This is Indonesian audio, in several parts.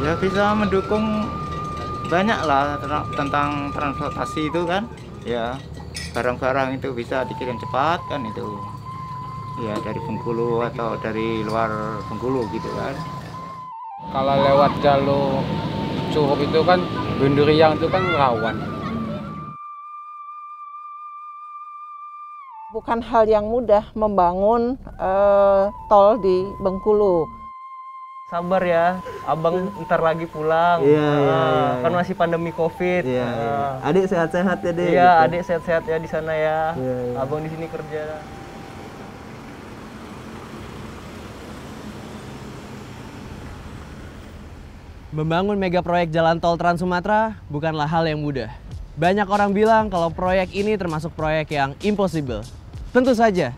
Ya bisa mendukung banyak lah tentang transportasi itu kan. Ya barang-barang itu bisa dikirim cepat kan itu. Ya dari Bengkulu atau dari luar Bengkulu gitu kan. Kalau lewat jalur Curup itu kan Benduriang itu kan rawan. Bukan hal yang mudah membangun tol di Bengkulu. Sabar ya, abang ntar lagi pulang. Iya, kan masih pandemi COVID. Iya. Adik sehat-sehat ya, Dek. Iya, gitu. adik sehat-sehat ya di sana ya. Iya. Abang di sini kerja. Membangun mega proyek jalan tol Trans Sumatera bukanlah hal yang mudah. Banyak orang bilang kalau proyek ini termasuk proyek yang impossible. Tentu saja,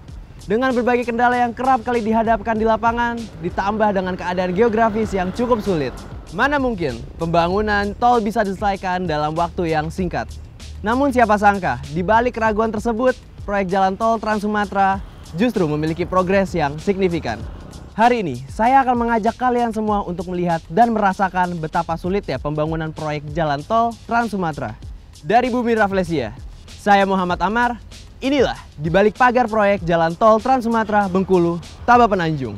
dengan berbagai kendala yang kerap kali dihadapkan di lapangan, ditambah dengan keadaan geografis yang cukup sulit. Mana mungkin pembangunan tol bisa diselesaikan dalam waktu yang singkat. Namun siapa sangka, di balik keraguan tersebut, proyek jalan tol Trans Sumatera justru memiliki progres yang signifikan. Hari ini, saya akan mengajak kalian semua untuk melihat dan merasakan betapa sulitnya pembangunan proyek jalan tol Trans Sumatera. Dari Bumi Rafflesia, saya Muhammad Amar. Inilah di balik pagar proyek jalan tol Trans Sumatera Bengkulu, Taba Penanjung.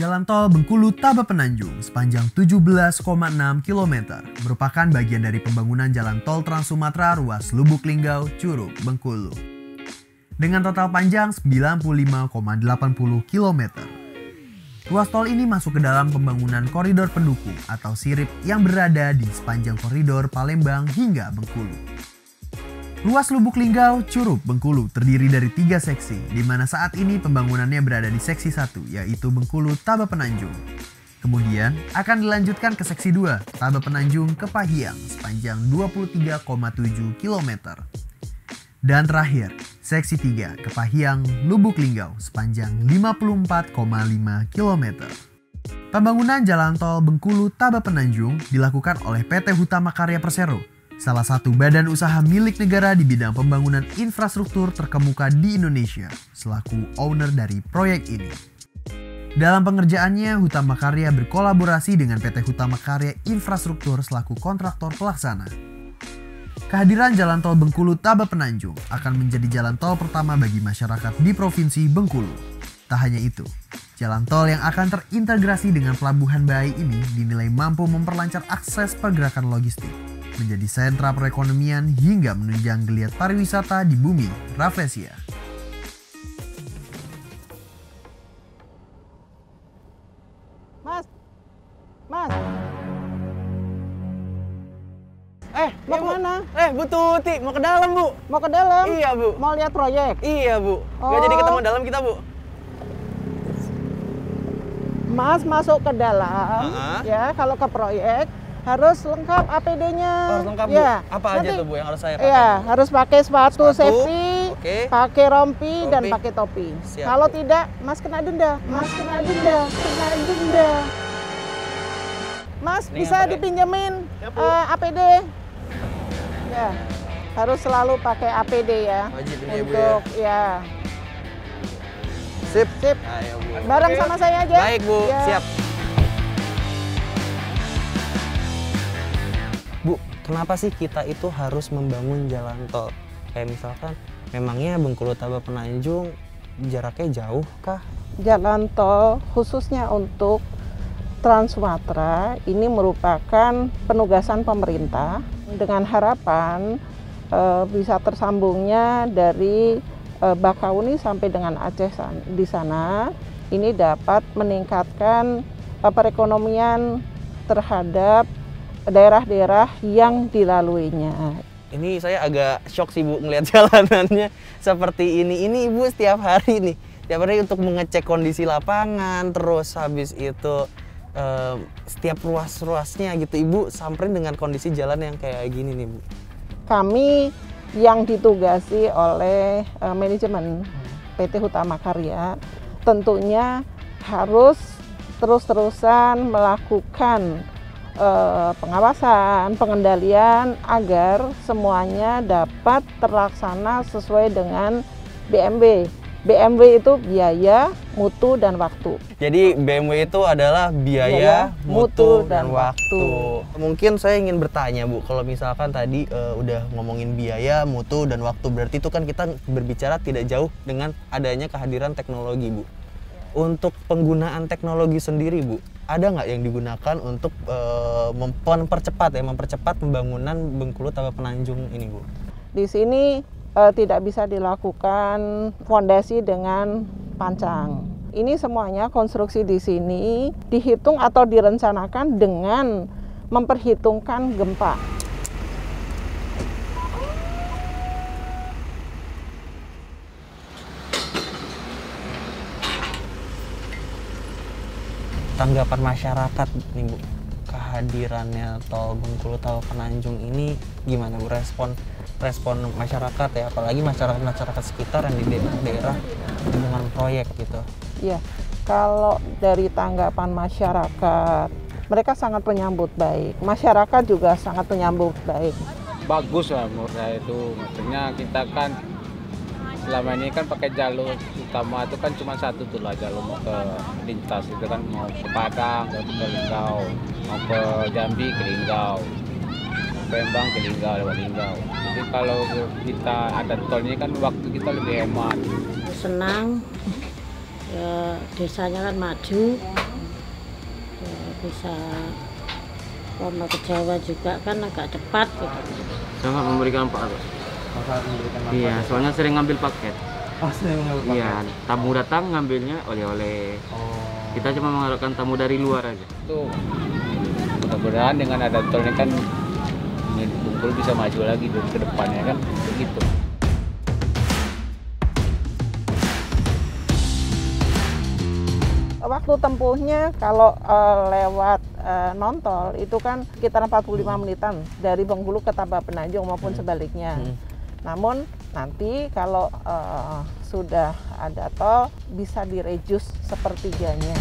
Jalan tol Bengkulu Taba Penanjung sepanjang 17,6 km merupakan bagian dari pembangunan jalan tol Trans Sumatera ruas Lubuk Linggau, Curup, Bengkulu. Dengan total panjang 95,80 km. Ruas tol ini masuk ke dalam pembangunan koridor pendukung atau sirip yang berada di sepanjang koridor Palembang hingga Bengkulu. Ruas Lubuk Linggau, Curup, Bengkulu terdiri dari 3 seksi, di mana saat ini pembangunannya berada di seksi 1, yaitu Bengkulu Taba Penanjung. Kemudian akan dilanjutkan ke seksi 2, Taba Penanjung ke Pahiang, sepanjang 23,7 km. Dan terakhir, seksi 3 ke Pahiang, Lubuk Linggau, sepanjang 54,5 km. Pembangunan jalan tol Bengkulu Taba Penanjung dilakukan oleh PT Hutama Karya Persero, salah satu badan usaha milik negara di bidang pembangunan infrastruktur terkemuka di Indonesia, selaku owner dari proyek ini. Dalam pengerjaannya, Hutama Karya berkolaborasi dengan PT Hutama Karya Infrastruktur selaku kontraktor pelaksana. Kehadiran jalan tol Bengkulu Taba Penanjung akan menjadi jalan tol pertama bagi masyarakat di Provinsi Bengkulu. Tak hanya itu, jalan tol yang akan terintegrasi dengan Pelabuhan Bahai ini dinilai mampu memperlancar akses pergerakan logistik, menjadi sentra perekonomian hingga menunjang geliat pariwisata di Bumi Rafflesia. Mas. Mau kemana? Bu Tuti, mau ke dalam, Bu. Mau ke dalam? Iya, Bu. Mau lihat proyek? Iya, Bu. Nggak Oh. jadi ketemu dalam kita, Bu. Mas masuk ke dalam, ya kalau ke proyek harus lengkap APD-nya. Harus lengkap, Bu. Ya. Apa aja tuh, Bu, yang harus saya pakai? Iya, harus pakai sepatu safety, oke. pakai rompi, dan Rompi. pakai topi. Siap, Kalau Bu. tidak, Mas kena denda. Mas kena denda. Mas Ini bisa yang pakai. dipinjemin APD. Ya, harus selalu pakai APD ya. Wajib ini ya, Bu, untuk ya. Sip. Sip. Ayo, Bu. Bareng sama saya aja. Baik, Bu. Ya. Siap. Bu, kenapa sih kita itu harus membangun jalan tol? Kayak misalkan, memangnya Bengkulu Taba Penanjung jaraknya jauh kah? Jalan tol khususnya untuk Trans Sumatera ini merupakan penugasan pemerintah dengan harapan bisa tersambungnya dari Bakauni sampai dengan Aceh di sana. Ini dapat meningkatkan perekonomian terhadap daerah-daerah yang dilaluinya. Ini saya agak shock sih, Bu, ngelihat jalanannya seperti ini. Ini Ibu setiap hari nih, setiap hari untuk mengecek kondisi lapangan, terus habis itu setiap ruas-ruasnya gitu, Ibu samperin dengan kondisi jalan yang kayak gini nih, Bu. Kami yang ditugasi oleh manajemen PT Hutama Karya tentunya harus terus-terusan melakukan pengawasan, pengendalian agar semuanya dapat terlaksana sesuai dengan BMW. BMW itu biaya, mutu, dan waktu. Jadi BMW itu adalah biaya, mutu, dan waktu. Mungkin saya ingin bertanya Bu, kalau misalkan tadi udah ngomongin biaya, mutu, dan waktu, berarti itu kan kita berbicara tidak jauh dengan adanya kehadiran teknologi Bu. Untuk penggunaan teknologi sendiri Bu, ada nggak yang digunakan untuk mempercepat pembangunan Bengkulu Taba Penanjung ini Bu? Di sini tidak bisa dilakukan fondasi dengan pancang. Ini semuanya konstruksi di sini dihitung atau direncanakan dengan memperhitungkan gempa. Tanggapan masyarakat nih Bu, kehadirannya tol Bengkulu Taba Penanjung ini gimana Bu, respon masyarakat ya, apalagi masyarakat sekitar yang di daerah dengan proyek gitu? Iya, kalau dari tanggapan masyarakat, mereka sangat menyambut baik. Masyarakat juga sangat menyambut baik. Bagus lah menurut saya itu, maksudnya kita kan selama ini kan pakai jalur utama itu kan cuma satu tuh lah, jalur mau ke lintas itu kan, mau ke Padang, ke Linggau, mau ke Jambi ke Linggau, Palembang ke Linggau, lewat Linggau. Jadi kalau kita ada tolnya kan waktu kita lebih hemat. Senang, ya, desanya kan maju, ya, bisa kalau ke Jawa juga kan agak cepat gitu. Sangat memberikan manfaat. Iya, soalnya sering ngambil paket. Oh, sering ngambil paket. Iya, tamu datang ngambilnya oleh-oleh. Kita cuma mengharapkan tamu dari luar aja. Itu mudah-mudahan dengan ada tol ini kan Bengkulu bisa maju lagi ke depannya kan begitu. Waktu tempuhnya kalau lewat non-tol itu kan sekitar 45 menitan dari Bengkulu ke Taba Penanjung maupun sebaliknya. Namun nanti kalau sudah ada tol bisa direjus sepertiganya.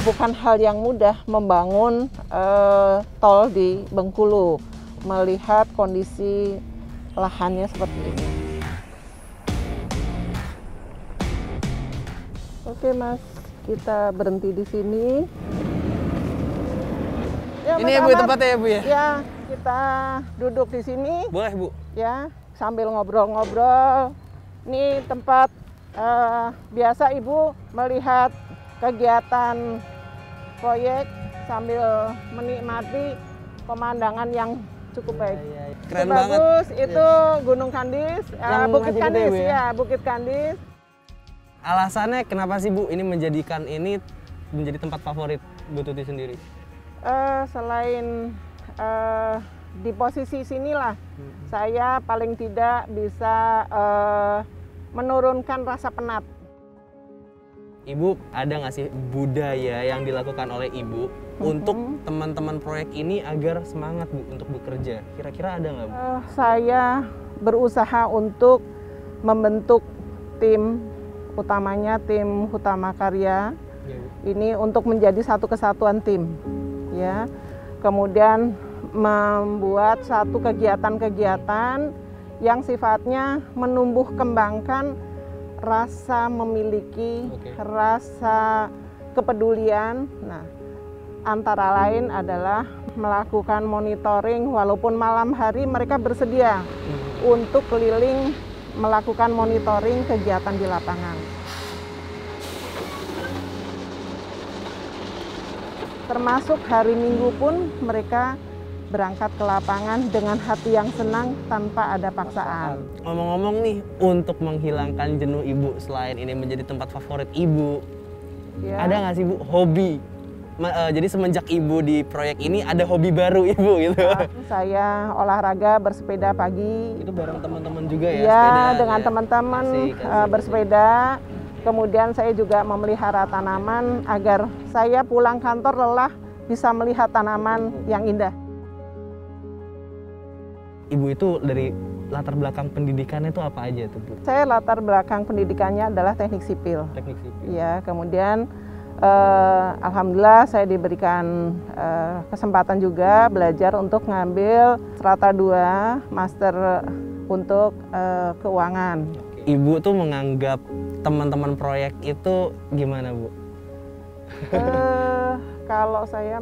Bukan hal yang mudah membangun tol di Bengkulu, melihat kondisi lahannya seperti ini. Oke Mas, kita berhenti di sini. Ya, ini ya Bu, tempatnya ya Bu ya? Ya, kita duduk di sini. Boleh Bu? Ya, sambil ngobrol-ngobrol. Ini tempat biasa Ibu melihat kegiatan proyek sambil menikmati pemandangan yang cukup baik. Keren Cukup banget. bagus, itu Gunung Kandis, Bukit Haji Kandis Gede, Bu, ya? ya, Bukit Kandis. Alasannya kenapa sih Bu ini menjadikan ini menjadi tempat favorit Bu Tuti sendiri? Selain di posisi sinilah saya paling tidak bisa menurunkan rasa penat. Ibu, ada nggak sih budaya yang dilakukan oleh Ibu untuk teman-teman proyek ini agar semangat Bu untuk bekerja? Kira-kira ada nggak Bu? Saya berusaha untuk membentuk tim, utamanya tim Hutama Karya, ini untuk menjadi satu kesatuan tim, ya. Kemudian membuat satu kegiatan-kegiatan yang sifatnya menumbuh kembangkan rasa memiliki, rasa kepedulian. Nah, antara lain adalah melakukan monitoring, walaupun malam hari mereka bersedia untuk keliling melakukan monitoring kegiatan di lapangan. Termasuk hari Minggu pun mereka berangkat ke lapangan dengan hati yang senang tanpa ada paksaan. Ngomong-ngomong nih, untuk menghilangkan jenuh Ibu selain ini menjadi tempat favorit Ibu, Ya. ada nggak sih Bu hobi? Jadi semenjak Ibu di proyek ini ada hobi baru Ibu gitu? Saya olahraga bersepeda pagi. Itu bareng teman-teman juga ya? Ya, sepeda, dengan ya? teman-teman Asik. bersepeda. Kemudian saya juga memelihara tanaman agar saya pulang kantor lelah bisa melihat tanaman yang indah. Ibu itu dari latar belakang pendidikannya itu apa aja tuh, Bu? Saya latar belakang pendidikannya adalah teknik sipil. Teknik sipil. Ya, kemudian alhamdulillah saya diberikan kesempatan juga belajar untuk ngambil strata 2 master untuk keuangan. Ibu tuh menganggap teman-teman proyek itu gimana, Bu? Kalau saya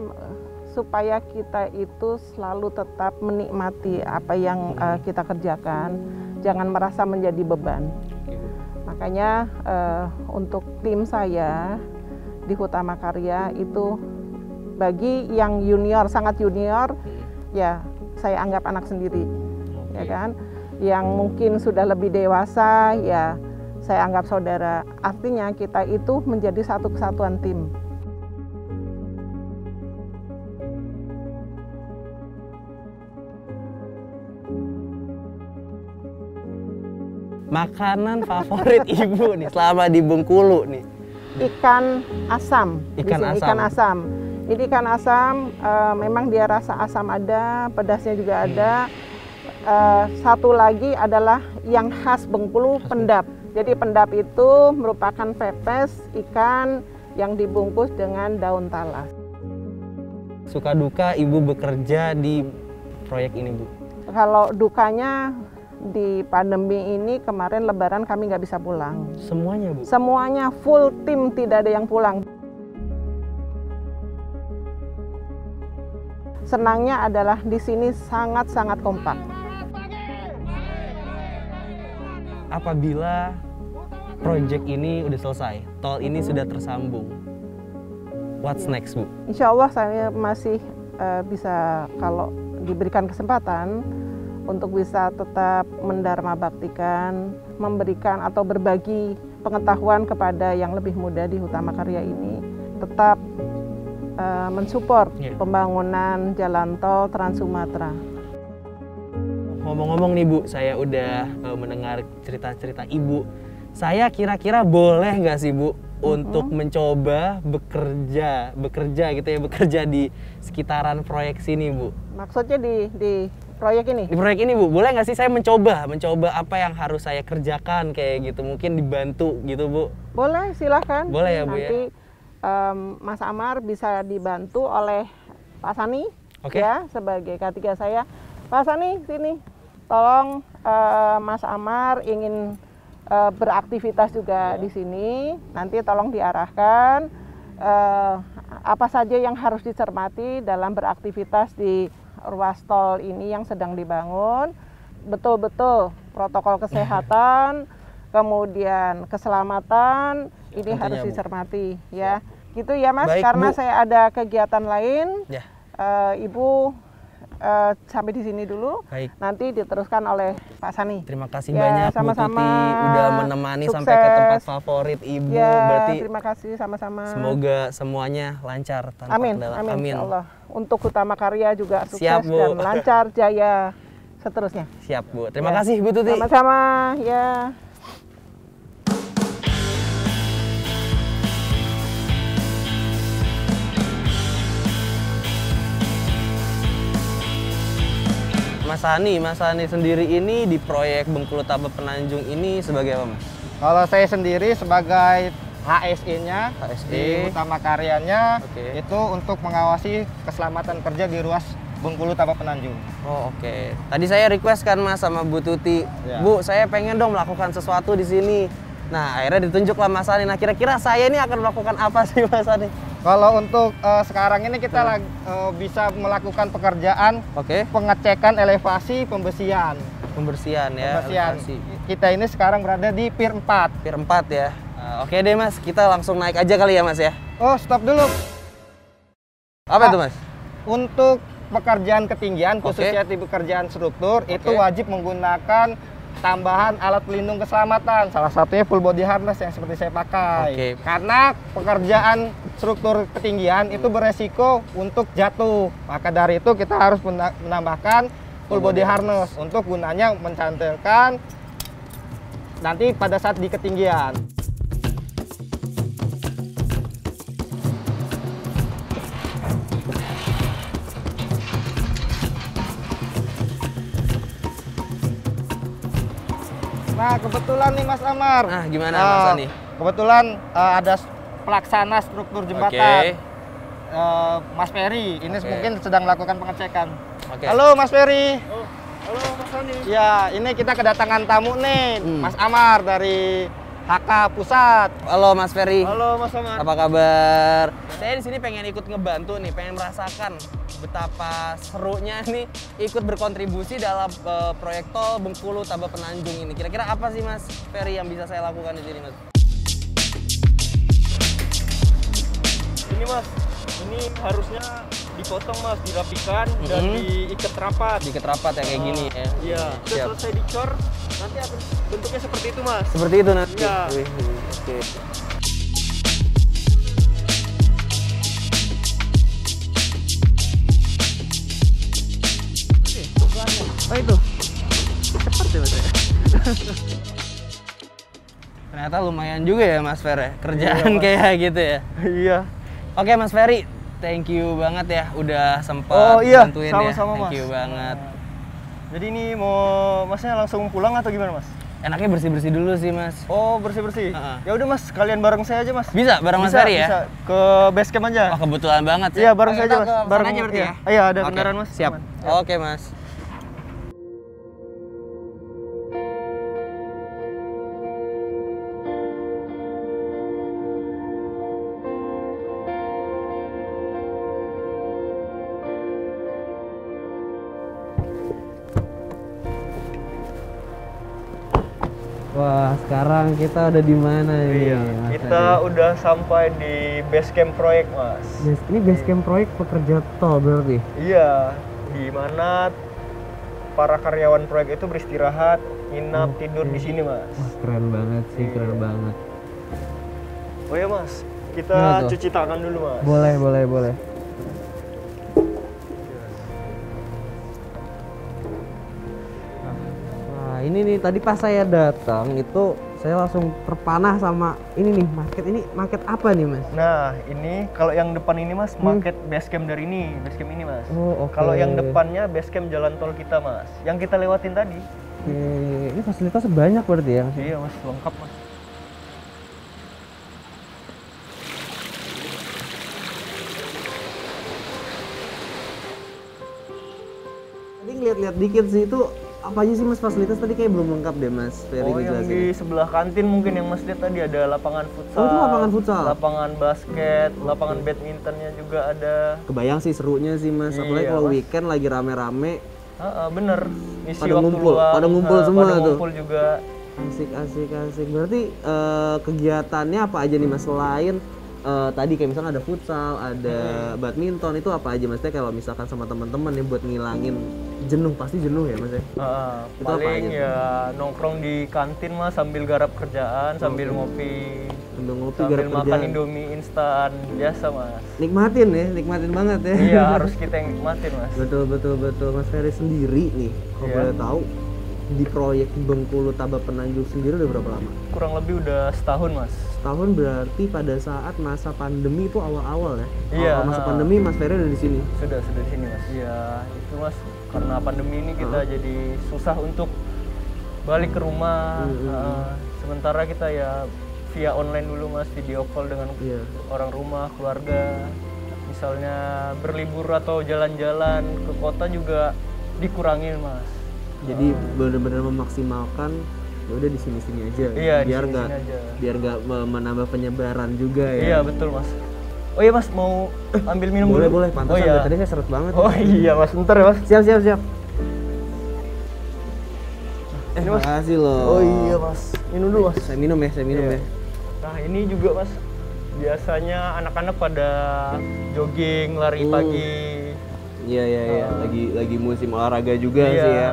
supaya kita itu selalu tetap menikmati apa yang kita kerjakan, jangan merasa menjadi beban. Makanya untuk tim saya di Hutama Karya itu bagi yang junior, sangat junior, ya saya anggap anak sendiri, ya kan. Yang mungkin sudah lebih dewasa, ya saya anggap saudara. Artinya kita itu menjadi satu kesatuan tim. Makanan favorit Ibu nih selama di Bengkulu nih? Ikan asam. Ikan asam. Ikan asam. Ini ikan asam memang dia rasa asam ada, pedasnya juga ada. Satu lagi adalah yang khas Bengkulu, pendap. Jadi pendap itu merupakan pepes ikan yang dibungkus dengan daun talas. Suka duka Ibu bekerja di proyek ini, Bu? Kalau dukanya di pandemi ini kemarin Lebaran kami nggak bisa pulang. Semuanya, Bu? Semuanya full tim, tidak ada yang pulang. Senangnya adalah di sini sangat-sangat kompak. Apabila proyek ini udah selesai, tol ini sudah tersambung, what's next, Bu? Insya Allah saya masih bisa, kalau diberikan kesempatan, untuk bisa tetap mendharma baktikan, memberikan atau berbagi pengetahuan kepada yang lebih muda di Hutama Karya ini, tetap mensupport pembangunan jalan tol Trans Sumatera. Ngomong-ngomong nih, Bu, saya udah mendengar cerita-cerita Ibu. Saya kira-kira boleh nggak sih, Bu, untuk mencoba bekerja gitu ya, bekerja di sekitaran proyek sini, Bu? Maksudnya di proyek ini? Di proyek ini, Bu, boleh nggak sih saya mencoba apa yang harus saya kerjakan kayak gitu, mungkin dibantu gitu, Bu? Boleh, silahkan. Boleh ya, Bu. Nanti ya? Mas Amar bisa dibantu oleh Pak Sani, ya, sebagai K3 saya. Pak Sani, sini, tolong Mas Amar ingin beraktivitas juga di sini, nanti tolong diarahkan apa saja yang harus dicermati dalam beraktivitas di ruas tol ini yang sedang dibangun. Betul-betul protokol kesehatan, kemudian keselamatan, ini harus dicermati ya. Gitu ya, Mas. Baik, karena Bu. saya ada kegiatan lain. Ya. Ibu sampai di sini dulu. Baik. Nanti diteruskan oleh Pak Sani. Terima kasih Ya, banyak, sama-sama. Bu Tuti, udah menemani Sukses. sampai ke tempat favorit Ibu. Ya, Berarti terima kasih sama-sama. semoga semuanya lancar tanpa Amin, kendala. amin, Amin. insya Allah. Untuk Hutama Karya juga sukses Siap, Bu. dan lancar jaya seterusnya. Siap, Bu. Terima Ya. kasih, Bu Tuti. Sama-sama, ya. Mas Sani sendiri ini di proyek Bengkulu Taba Penanjung ini sebagai apa, Mas? Kalau saya sendiri sebagai HSI-nya HSI. di Hutama Karyanya, Oke. itu untuk mengawasi keselamatan kerja di ruas Bengkulu Taba Penanjung. Oh, oke. Tadi saya request kan, Mas, sama Bu Tuti. Ya. Bu, saya pengen dong melakukan sesuatu di sini. Nah, akhirnya ditunjuklah Mas Sani. Nah, kira-kira saya ini akan melakukan apa sih, Mas Sani? Kalau untuk sekarang ini kita bisa melakukan pekerjaan pengecekan elevasi pembersihan. Pembersihan ya. Pembersihan. elevasi. Kita ini sekarang berada di Pier 4. Pier 4 ya. Oke deh, Mas, kita langsung naik aja kali ya, Mas ya. Oh, stop dulu. Apa itu, Mas? Untuk pekerjaan ketinggian, khususnya di pekerjaan struktur, itu wajib menggunakan tambahan alat pelindung keselamatan. Salah satunya full body harness yang seperti saya pakai. Karena pekerjaan struktur ketinggian itu beresiko untuk jatuh. Maka dari itu kita harus menambahkan full body harness untuk gunanya mencantilkan nanti pada saat di ketinggian. Nah, kebetulan nih Mas Amar. Nah, gimana Mas Ani? Kebetulan ada pelaksana struktur jembatan. Oke. Mas Ferry, ini Oke. mungkin sedang melakukan pengecekan. Oke. Halo Mas Ferry. Halo Mas Ani. Ya, ini kita kedatangan tamu nih, Mas Amar dari HK Pusat. Halo Mas Ferry. Halo Mas Amar. Apa kabar? Saya di sini pengen ikut ngebantu nih, pengen merasakan betapa serunya nih ikut berkontribusi dalam proyek tol Bengkulu Taba Penanjung ini. Kira-kira apa sih Mas Ferry yang bisa saya lakukan di sini, Mas? Ini Mas, ini harusnya dipotong Mas, dirapikan dan diikat rapat. Diikat rapat ya kayak gini ya. Iya. Terus Siap. selesai dicor, nanti akan bentuknya seperti itu Mas. Seperti itu nanti. Iya. Wih, oke. Oh itu, cepat ya Mas ya? Ternyata lumayan juga ya Mas Fer ya, kerjaan kayak gitu ya. Iya. Oke Mas Ferry, thank you banget ya udah sempat Oh iya, bantuin sama-sama ya. Thank Mas. you banget. Jadi ini mau Masnya langsung pulang atau gimana Mas? Enaknya bersih-bersih dulu sih Mas. Oh, bersih-bersih. Heeh. Ya udah Mas, kalian bareng saya aja Mas. Bisa bareng Mas Bisa, Ferry ya? Bisa. Ke base camp aja. Wah kebetulan banget sih. Iya, bareng Oke, saya kita aja Mas. ke sana Bareng aja berarti ya? Iya, ada Oke, kendaraan Mas. Siap. Aman. Oke Mas. Wah, sekarang kita udah di mana nih? Mas Kita udah sampai di base camp proyek Mas. Ini base camp proyek pekerja tol berarti? Iya, di mana para karyawan proyek itu beristirahat, nginap, tidur di sini Mas. Wah, keren banget sih, keren banget. Oh ya Mas, Gimana kita tuh? cuci tangan dulu Mas. Boleh, boleh, boleh. Nah, ini nih tadi pas saya datang itu saya langsung terpanah sama ini nih, market apa nih Mas? Nah, ini kalau yang depan ini Mas, market base camp dari ini, base camp ini Mas. Oh, oke. Kalau yang depannya base camp jalan tol kita Mas, yang kita lewatin tadi. Oke, ini fasilitas banyak berarti ya? Iya Mas, lengkap Mas. Tadi ngeliat-liat dikit sih itu apa aja sih Mas fasilitas tadi kayak belum lengkap deh Mas Ferry Oh, yang ngejelasin. di sebelah kantin mungkin yang Mas lihat tadi ada lapangan futsal. Oh, itu lapangan futsal? Lapangan basket, lapangan badmintonnya juga ada. Kebayang sih serunya sih Mas, apalagi Iya, kalau Mas. weekend lagi rame-rame. Bener. Ngisi Pada waktu ngumpul, luang. pada ngumpul semua pada tuh. ngumpul juga. Asik. Berarti kegiatannya apa aja nih Mas selain tadi kayak misalnya ada futsal, ada badminton, itu apa aja Mas? Kalau misalkan sama teman-teman nih buat ngilangin jenuh, pasti jenuh ya Mas ya? Itu apa Paling aja tuh? ya nongkrong di kantin Mas sambil garap kerjaan, sambil ngopi. Sambil ngopi, Sambil garap makan kerjaan. Indomie instan biasa Mas. Nikmatin ya, nikmatin banget ya. Iya, harus kita yang nikmatin Mas. Betul. Mas Ferry sendiri nih, kalau Iya. boleh tahu di proyek Bengkulu Taba Penanjung sendiri udah berapa lama? Kurang lebih udah setahun Mas. Tahun berarti pada saat masa pandemi itu awal-awal ya? Iya, Awal masa pandemi Mas Ferry udah di sini. Sudah di sini Mas. Iya, itu Mas karena pandemi ini kita jadi susah untuk balik ke rumah. Sementara kita ya via online dulu Mas, video call dengan Iya. orang rumah, keluarga. Misalnya berlibur atau jalan-jalan ke kota juga dikurangin Mas. Jadi benar-benar memaksimalkan ya udah di sini-sini aja. Iya, biar di nggak sini-sini aja. biar nggak menambah penyebaran juga ya. Iya betul Mas. Oh iya Mas, mau ambil minum Boleh, dulu? boleh. Pantesan Oh iya. dari tadi saya seret banget. Oh iya Mas, bentar ya Mas. Siap. Ini Mas. Makasih loh. Oh iya Mas, minum dulu Mas. Saya minum ya. Iya. Nah ini juga Mas, biasanya anak-anak pada jogging, lari pagi. Iya. Lagi musim olahraga juga Iya. sih ya.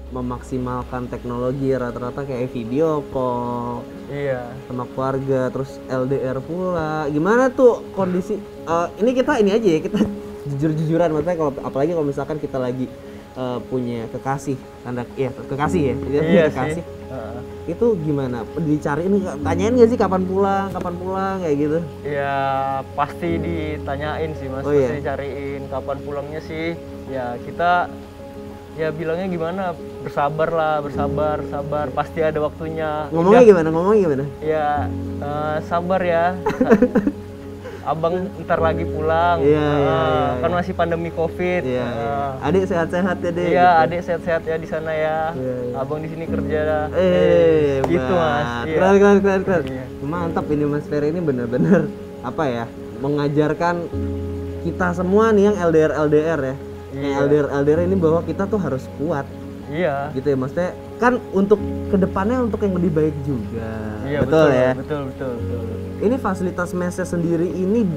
Memaksimalkan teknologi rata-rata kayak video call Iya. sama keluarga, terus LDR pula. Gimana tuh kondisi? Ini kita ini aja ya, kita jujur-jujuran, maksudnya kalau apalagi kalau misalkan kita lagi punya kekasih, kekasih ya, dia punya Iya kekasih. sih. Itu gimana? Dicariin, tanyain nggak sih kapan pulang kayak gitu? Ya pasti ditanyain sih Mas, Oh, pasti iya. dicariin kapan pulangnya sih. Ya kita ya bilangnya gimana, bersabar lah, sabar, pasti ada waktunya. Ngomongnya gimana? Ya sabar ya. Abang ntar lagi pulang. Kan masih pandemi Covid. Adik sehat-sehat ya, Dek. Iya, adik sehat-sehat ya di sana ya. Abang di sini kerja. Gitu, Mas. Keren. Mantap ini Mas Ferry, ini benar-benar apa ya? Mengajarkan kita semua nih yang LDR ya. Yang LDR ini bahwa kita tuh harus kuat. Iya. Gitu ya, maksudnya kan untuk kedepannya untuk yang lebih baik juga. Iya, betul ya. Betul. Ini fasilitas mesnya sendiri ini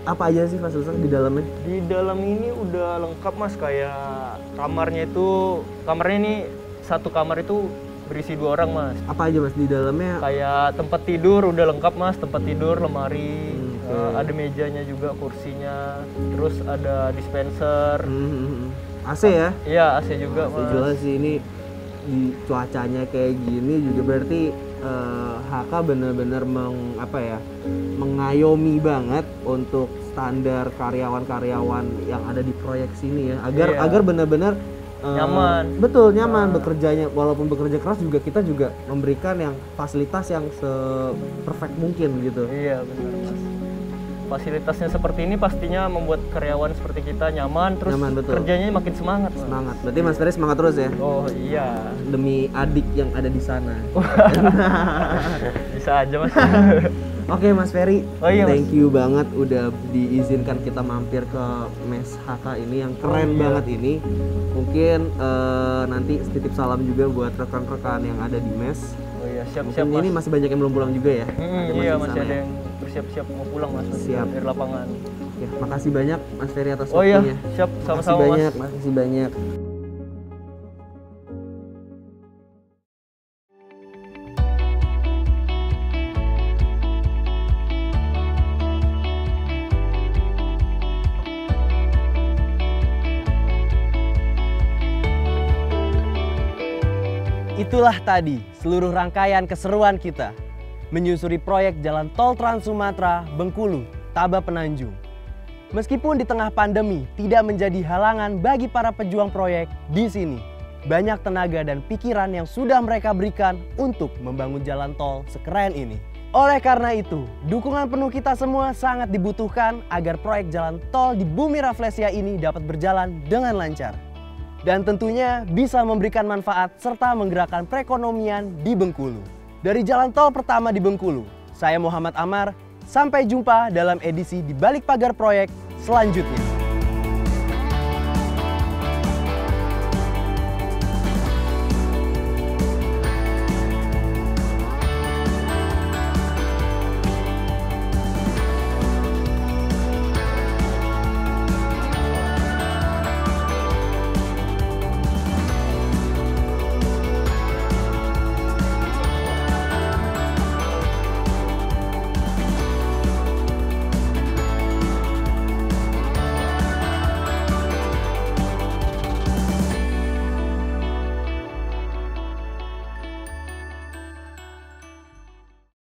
apa aja sih fasilitas di dalamnya? Di dalam ini udah lengkap Mas, kayak kamarnya ini satu kamar itu berisi 2 orang Mas. Apa aja Mas di dalamnya? Kayak tempat tidur udah lengkap Mas, tempat tidur, lemari, ada mejanya juga, kursinya, terus ada dispenser. AC ya? Iya, AC juga Mas. Jelas sih ini di cuacanya kayak gini juga berarti HK benar-benar mengayomi banget untuk standar karyawan-karyawan yang ada di proyek sini ya, agar benar-benar nyaman. Betul, nyaman bekerjanya, walaupun bekerja keras juga kita juga memberikan yang fasilitas yang se-perfect mungkin gitu. Iya, benar Mas. Fasilitasnya seperti ini pastinya membuat karyawan seperti kita nyaman, terus kerjanya makin semangat. Mas. Semangat. Berarti Mas Ferry semangat terus ya? Oh iya. Demi adik yang ada di sana. Bisa aja Mas. Oke Mas Ferry, thank you banget udah diizinkan kita mampir ke mes HK ini yang keren banget ini. Mungkin nanti titip salam juga buat rekan-rekan yang ada di mes. Oh iya, siap-siap Mas. Ini masih banyak yang belum pulang juga ya? Iya, masih ada yang bersiap-siap mau pulang Mas. Siap. Dari lapangan. Ya, makasih banyak Mas Ferry atas waktunya. Oh iya, siap, sama-sama Mas. Makasih banyak. Itulah tadi seluruh rangkaian keseruan kita menyusuri proyek Jalan Tol Trans Sumatera Bengkulu Taba Penanjung. Meskipun di tengah pandemi tidak menjadi halangan bagi para pejuang proyek di sini, banyak tenaga dan pikiran yang sudah mereka berikan untuk membangun jalan tol sekeren ini. Oleh karena itu, dukungan penuh kita semua sangat dibutuhkan agar proyek jalan tol di Bumi Rafflesia ini dapat berjalan dengan lancar. Dan tentunya bisa memberikan manfaat serta menggerakkan perekonomian di Bengkulu. Dari jalan tol pertama di Bengkulu, saya Muhammad Amar, sampai jumpa dalam edisi Di Balik Pagar Proyek selanjutnya.